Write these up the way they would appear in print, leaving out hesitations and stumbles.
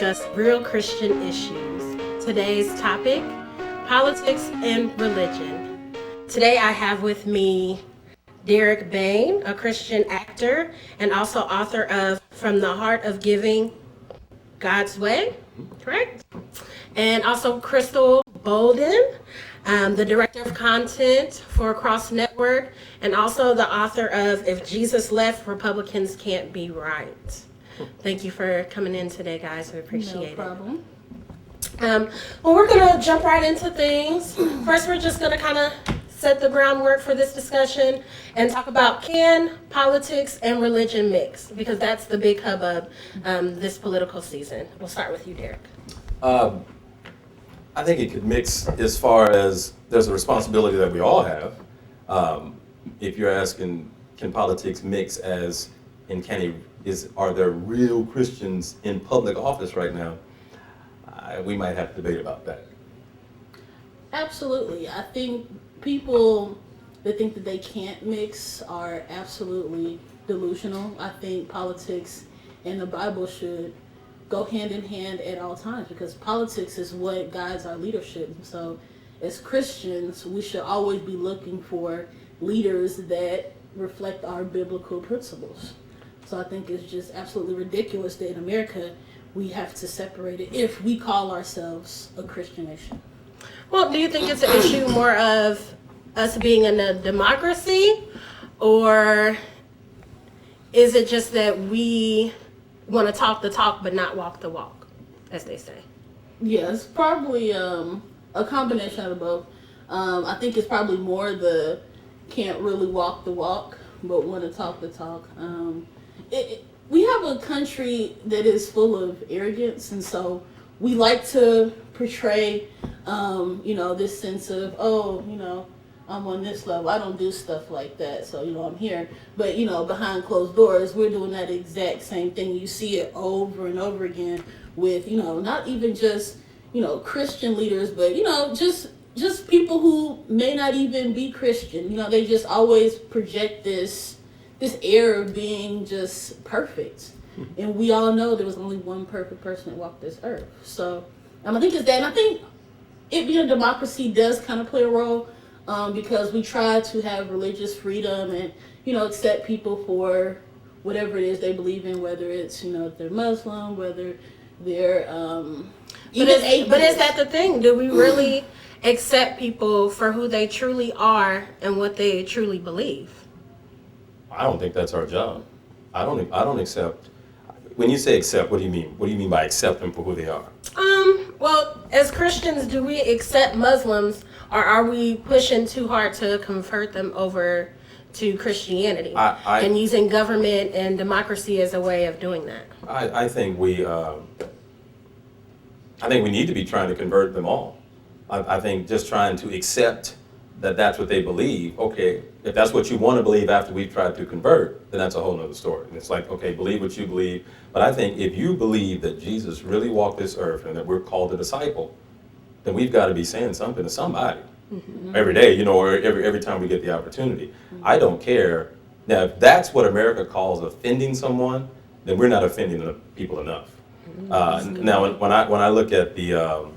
discuss real Christian issues. Today's topic, politics and religion. Today I have with me Derrick Bain, a Christian actor and also author of From the Heart of Giving, God's Way, correct? And also Krystal Bolden, the director of content for Cross Network, and also the author of If Jesus Left, Republicans Can't Be Right. Thank you for coming in today, guys. We appreciate it. No problem. Well, we're going to jump right into things. First, we're just going to kind of set the groundwork for this discussion and talk about can politics and religion mix, because that's the big hubbub this political season. We'll start with you, Derrick. I think it could mix as far as there's a responsibility that we all have. If you're asking, can politics mix as in are there real Christians in public office right now? We might have to debate about that. Absolutely. I think people that think that they can't mix are absolutely delusional. I think politics and the Bible should go hand in hand at all times, because politics is what guides our leadership. So as Christians, we should always be looking for leaders that reflect our biblical principles. So I think it's just absolutely ridiculous that in America we have to separate it if we call ourselves a Christian nation. Well, do you think it's an issue more of us being in a democracy, or is it just that we want to talk the talk but not walk the walk, as they say? Yeah, it's probably a combination of both. I think it's probably more the can't really walk the walk but want to talk the talk. We have a country that is full of arrogance, and so we like to portray, this sense of, I'm on this level. I don't do stuff like that, so, I'm here. But, behind closed doors, we're doing that exact same thing. You see it over and over again with, not even just, Christian leaders, but, just people who may not even be Christian. They just always project this air of being just perfect. And we all know there was only one perfect person that walked this earth. So I think it's that. And I think it being a democracy does kind of play a role, because we try to have religious freedom and, accept people for whatever it is they believe in, whether it's, if they're Muslim, whether they're But is that the thing? Do we really accept people for who they truly are and what they truly believe? I don't think that's our job. I don't accept. When you say accept, what do you mean? What do you mean by accept them for who they are? Well, as Christians, do we accept Muslims, or are we pushing too hard to convert them over to Christianity and using government and democracy as a way of doing that? I think we need to be trying to convert them all. I think just trying to accept that that's what they believe. Okay, if that's what you want to believe after we've tried to convert, then that's a whole nother story. And it's like, okay, believe what you believe. But I think if you believe that Jesus really walked this earth and that we're called a disciple, then we've got to be saying something to somebody every day, or every time we get the opportunity. I don't care. Now, if that's what America calls offending someone, then we're not offending the people enough. Now, when I look at the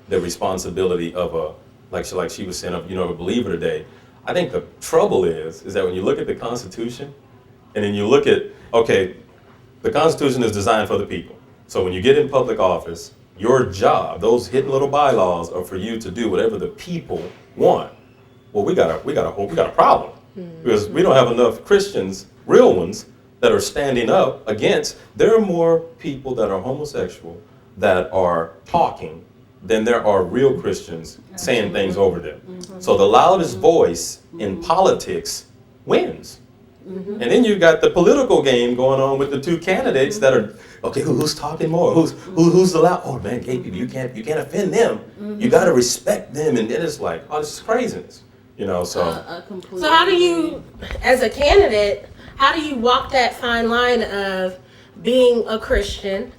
responsibility of like she was saying, a believer today, I think the trouble is that when you look at the Constitution, and then you look at, okay, the Constitution is designed for the people. So when you get in public office, your job, those hidden little bylaws, are for you to do whatever the people want. Well, we got a problem, because we don't have enough Christians, real ones, that are standing up against. There are more people that are homosexual that are talking than there are real Christians saying things over them. So the loudest voice in politics wins. And then you got the political game going on with the two candidates that are, okay, who's talking more? Who's the loud? Oh man, gay people, you can't offend them. You got to respect them. And then it's like, oh, this is craziness. So. So how do you, as a candidate, how do you walk that fine line of being a Christian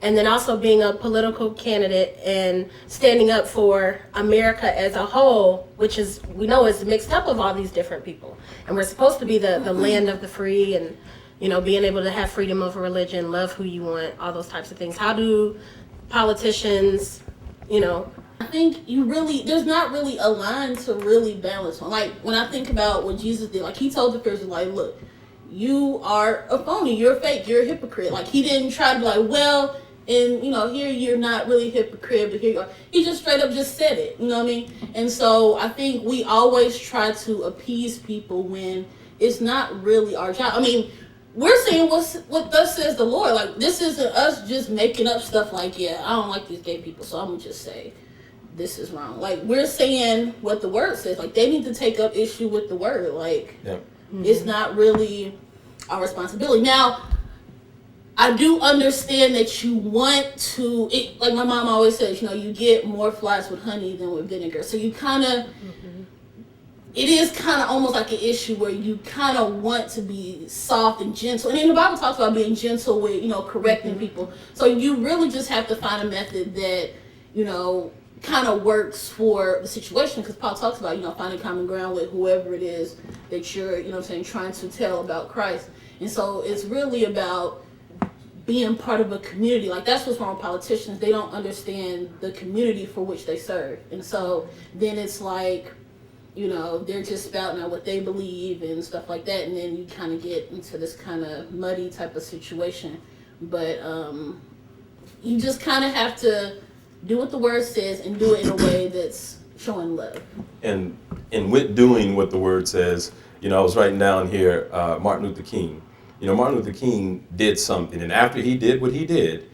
and then also being a political candidate and standing up for America as a whole, which is, we know, is mixed up of all these different people. And we're supposed to be the land of the free and, being able to have freedom of religion, love who you want, all those types of things. How do politicians, you know? I think there's not really a line to really balance on. Like, when I think about what Jesus did, like, he told the Pharisees, like, look, you are a phony, you're fake, you're a hypocrite. Like, he didn't try to be like, well, and, here you're not really a hypocrite, but here you are. He just straight up just said it, you know what I mean? And so I think we always try to appease people when it's not really our job. I mean, we're saying what thus says the Lord. Like, this isn't us just making up stuff like, yeah, I don't like these gay people, so I'm going to just say this is wrong. Like, we're saying what the word says. Like, they need to take up issue with the word. Like, it's not really our responsibility. Now, I do understand that you want to, like my mom always says, you get more flies with honey than with vinegar. So you kind of, it is kind of almost like an issue where you kind of want to be soft and gentle. And then the Bible talks about being gentle with, correcting people. So you really just have to find a method that, kind of works for the situation, because Paul talks about, finding common ground with whoever it is that you're, trying to tell about Christ. And so it's really about being part of a community. Like, that's what's wrong with politicians. They don't understand the community for which they serve. And so then it's like, they're just spouting out what they believe and stuff like that. And then you kind of get into this kind of muddy type of situation. But you just kind of have to do what the word says and do it in a way that's showing love. And with doing what the word says, I was writing down here Martin Luther King. Martin Luther King did something, and after he did what he did,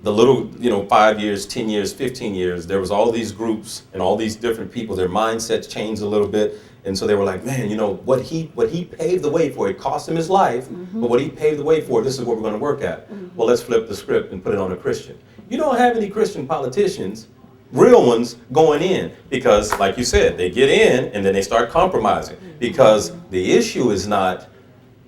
the little, 5 years, 10 years, 15 years, there was all these groups and all these different people, their mindsets changed a little bit, and so they were like, man, what he paved the way for, it cost him his life, but what he paved the way for, this is what we're going to work at. Well, let's flip the script and put it on a Christian. You don't have any Christian politicians, real ones, going in, because, like you said, they get in and then they start compromising, because the issue is not,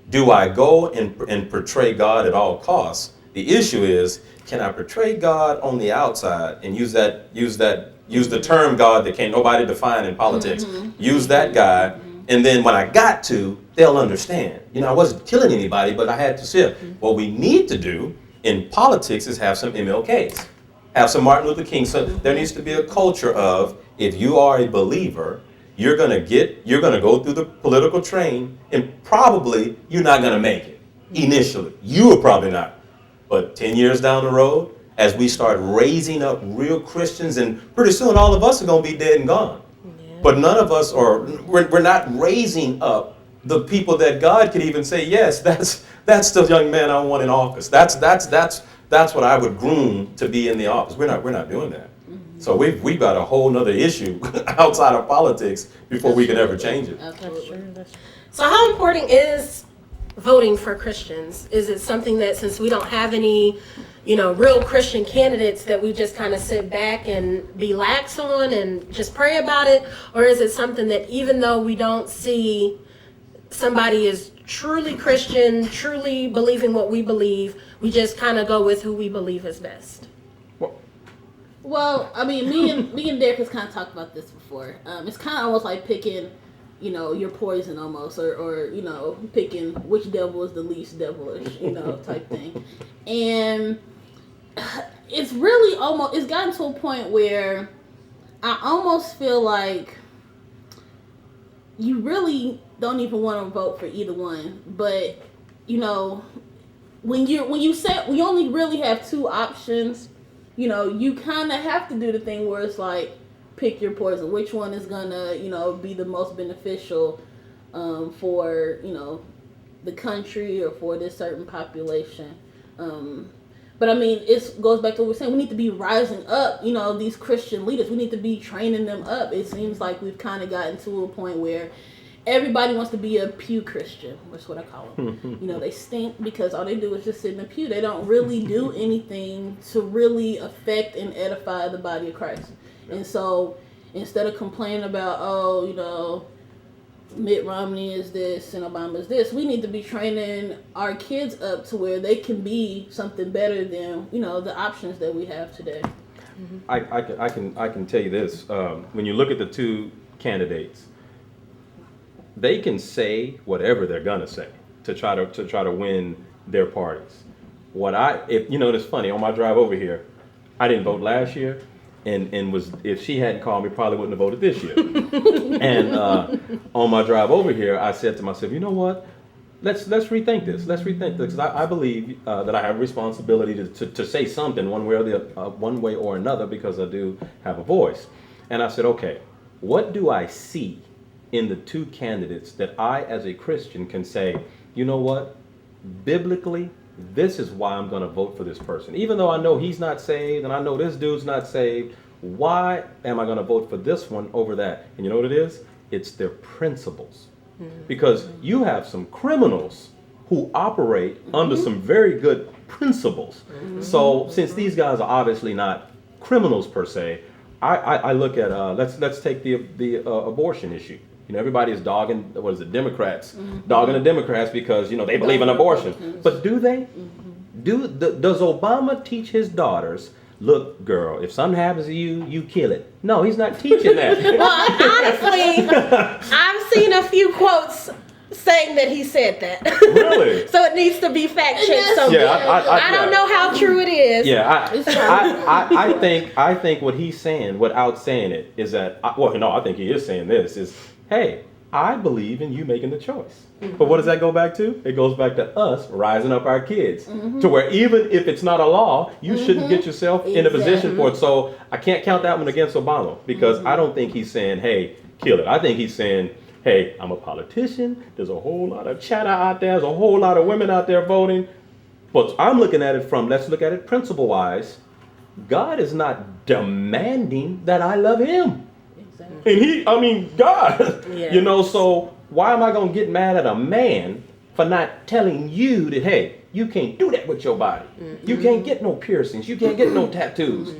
do I go and portray God at all costs? The issue is, can I portray God on the outside and use the term God that can't nobody define in politics, use that guy, and then when I got to, they'll understand. I wasn't killing anybody, but I had to shift. What we need to do in politics is have some MLKs, have some Martin Luther King. So there needs to be a culture of, if you are a believer, you're gonna go through the political train, and probably you're not gonna make it initially. You are probably not. But 10 years down the road, as we start raising up real Christians, and pretty soon all of us are gonna be dead and gone. Yeah. But none of us we're not raising up the people that God could even say, yes, that's the young man I want in office. That's what I would groom to be in the office. We're not doing that. So we've got a whole nother issue outside of politics before we can ever change it. Absolutely. So how important is voting for Christians? Is it something that, since we don't have any, real Christian candidates, that we just kind of sit back and be lax on and just pray about it? Or is it something that, even though we don't see somebody is truly Christian, truly believing what we believe, we just kind of go with who we believe is best? Well, I mean, me and Derrick has kind of talked about this before. It's kind of almost like picking, your poison almost, or picking which devil is the least devilish, type thing. And it's really it's gotten to a point where I almost feel like you really don't even want to vote for either one. But, when we only really have two options, you kind of have to do the thing where it's like, pick your poison. Which one is gonna, be the most beneficial for, the country or for this certain population. But I mean, it goes back to what we're saying. We need to be rising up, these Christian leaders. We need to be training them up. It seems like we've kind of gotten to a point where everybody wants to be a pew Christian. That's what I call them. They stink because all they do is just sit in the pew. They don't really do anything to really affect and edify the body of Christ. And so instead of complaining about, Mit Romney is this and Obama is this, we need to be training our kids up to where they can be something better than, the options that we have today. I can tell you this. When you look at the two candidates, they can say whatever they're gonna say to try to win their parties. It's funny, on my drive over here, I didn't vote last year, and was if she hadn't called me, probably wouldn't have voted this year. And on my drive over here, I said to myself, you know what? Let's rethink this. Let's rethink this, because I believe that I have a responsibility to say something one way or another, because I do have a voice. And I said, okay, what do I see in the two candidates that I, as a Christian, can say, you know what? Biblically, this is why I'm going to vote for this person. Even though I know he's not saved and I know this dude's not saved, why am I going to vote for this one over that? And you know what it is? It's their principles. Because you have some criminals who operate under some very good principles. So since these guys are obviously not criminals per se, I look at, let's take the abortion issue. You know, everybody is dogging, what is it, Democrats, dogging the Democrats because, you know, they believe in abortion. But do they? Does Obama teach his daughters, look, girl, if something happens to you, you kill it? No, he's not teaching that. Well, honestly, I've seen a few quotes saying that he said that. Really? So it needs to be fact checked. So Yeah, I don't know how true it is. Yeah, I think what he's saying, without saying it, is that, I think he is saying this, is, hey, I believe in you making the choice. But what does that go back to? It goes back to us rising up our kids to where even if it's not a law, you shouldn't get yourself in a position for it. So I can't count that one against Obama, because I don't think he's saying, hey, kill it. I think he's saying, hey, I'm a politician. There's a whole lot of chatter out there. There's a whole lot of women out there voting. But I'm looking at it from, let's look at it principle-wise. God is not demanding that I love him. Exactly. And God, you know, so why am I going to get mad at a man for not telling you that, hey, you can't do that with your body. You can't get no piercings. You can't get no tattoos.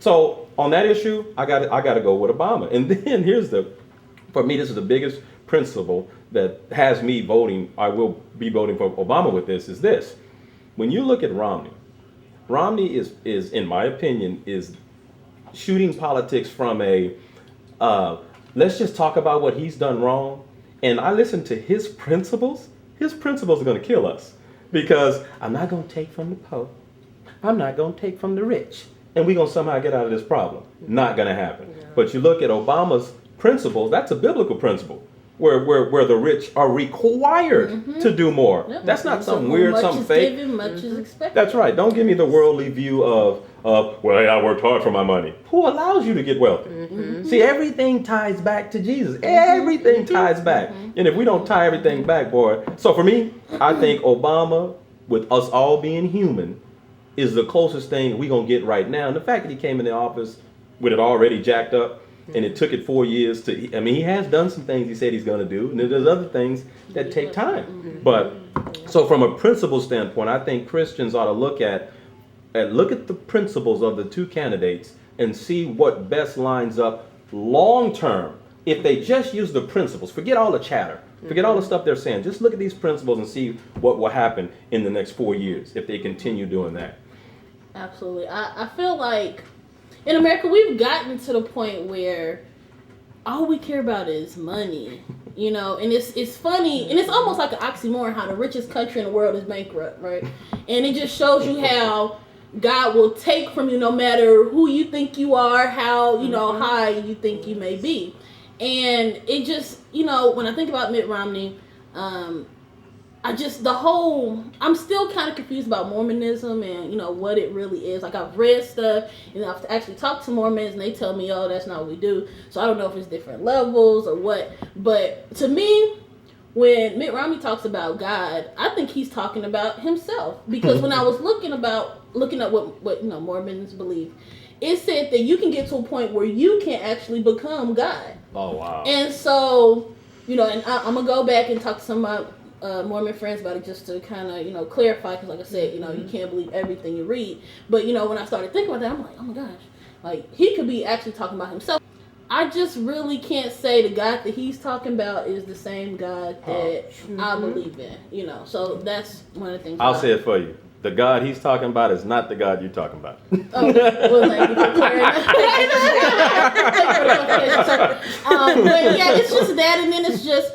So on that issue, I got to go with Obama. And then for me, this is the biggest principle that has me voting. I will be voting for Obama with this, is this. When you look at Romney is, in my opinion, is shooting politics from a, let's just talk about what he's done wrong. And I listen to his principles are going to kill us, because I'm not going to take from the poor. I'm not going to take from the rich. And we're going to somehow get out of this problem. Not going to happen. Yeah. But you look at Obama's principles, that's a biblical principle, where the rich are required to do more. Yep. That's not something weird, something fake. Given, much is expected. That's right. Don't give me the worldly view of, well, hey, I worked hard for my money. Who allows you to get wealthy? See, everything ties back to Jesus. Everything ties back. And if we don't tie everything back, boy. So for me, I think Obama, with us all being human, is the closest thing we're going to get right now. And the fact that he came in the office with it already jacked up, and it took it 4 years he has done some things he said he's going to do, and there's other things that take time. But so from a principle standpoint, I think Christians ought to look at the principles of the two candidates and see what best lines up long term. If they just use the principles, forget all the chatter, forget all the stuff they're saying, just look at these principles and see what will happen in the next 4 years if they continue doing that. Absolutely. I feel like in America, we've gotten to the point where all we care about is money, you know, and it's funny, and it's almost like an oxymoron how the richest country in the world is bankrupt, right? And it just shows you how God will take from you no matter who you think you are, how, you know, high you think you may be. And it just, you know, when I think about Mitt Romney, I'm still kind of confused about Mormonism and, you know, what it really is. Like, I've read stuff, and I've actually talked to Mormons, and they tell me, oh, that's not what we do. So I don't know if it's different levels or what. But to me, when Mitt Romney talks about God, I think he's talking about himself. Because when I was looking up what you know, Mormons believe, it said that you can get to a point where you can actually become God. Oh, wow. And so, you know, and I'm going to go back and talk to some of my Mormon friends about it just to kind of, you know, clarify. Because like I said, you know, you can't believe everything you read. But, you know, when I started thinking about that, I'm like, oh my gosh. Like, he could be actually talking about himself. I just really can't say the God that he's talking about is the same God that I believe in, you know. So that's one of the things. I'll say it for you. The God he's talking about is not the God you're talking about. Oh, well, thank you for clearing but yeah, it's just that, and then it's just,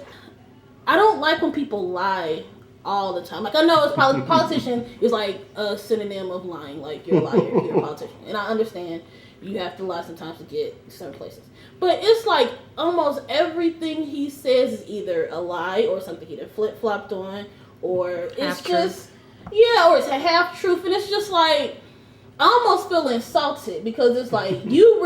I don't like when people lie all the time. Like, I know it's politician is like a synonym of lying. Like, you're a liar if you're a politician. And I understand you have to lie sometimes to get certain places. But it's like almost everything he says is either a lie or something he done flip-flopped on, or it's just, or it's a half-truth. And it's just like, I almost feel insulted because it's like, you